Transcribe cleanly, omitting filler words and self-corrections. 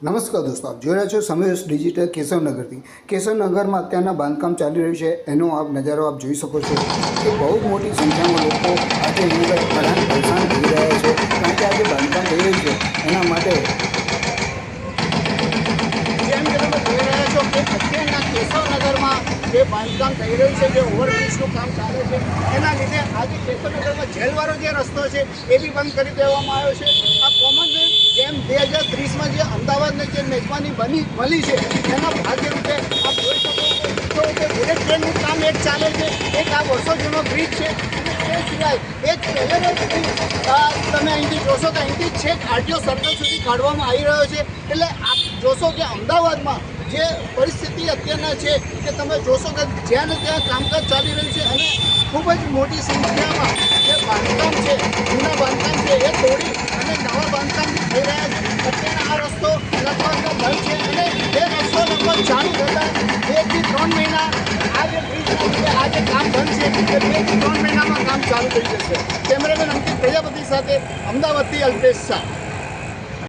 નમસ્કાર દોસ્તો, આપ જોઈ રહ્યા છો સમયસ ડિજિટલ કેશવનગરથી. કેશવનગરમાં અત્યારના બાંધકામ ચાલી રહ્યું છે એનો આપ નજારો આપ જોઈ શકો છો કે બહુ મોટી સંખ્યામાં લોકો આજે હેરાન પરેશાન થઈ રહ્યા છે, કારણ કે આજે બાંધકામ થઈ રહ્યું છે એના માટે. જેમ કે તમે જોઈ રહ્યા છો કે અત્યારના કેશવનગરમાં જે બાંધકામ થઈ રહ્યું છે, જે ઓવરબ્રિજનું કામ ચાલે છે, એના લીધે આજે કેશવનગરમાં જેલવાળો જે રસ્તો છે એ બી બંધ કરી દેવામાં આવ્યો છે. આ કોમનવેલ્થ જેમ 2030માં જે અમદાવાદને જે મેજબાની મળી છે એના ભાગ્યરૂપે આપ જોઈ શકો છો કે બુલેટ ટ્રેનનું કામ એક ચાલે છે, એક આ વર્ષો જૂનો બ્રિજ છે. અને એ સિવાય એક પહેલેનો બ્રિજ તમે અહીંથી જોશો તો અહીંથી છેક આરટીઓ સર્કલ સુધી કાઢવામાં આવી રહ્યો છે. એટલે આપ જોશો કે અમદાવાદમાં જે પરિસ્થિતિ અત્યારના છે કે તમે જોશો કે જ્યાં ને ત્યાં કામકાજ ચાલી રહ્યું છે અને ખૂબ જ મોટી સંખ્યામાં જે બાંધકામ છે, જૂના બાંધકામ છે એ તોડી અને નવા બાંધકામ થઈ રહ્યા છે. અત્યારના આ રસ્તો લગભગ બંધ છે અને એ રસ્તો લગભગ ચાલુ થતાં 2 થી 3 મહિના આ જે બ્રિજના લીધે આ જે કામ બંધ છે એ 2 થી 3 મહિનામાં કામ ચાલુ થઈ જશે. કેમેરામેન અંકિત પ્રજાપતિ સાથે અમદાવાદથી અલ્પેશ શાહ.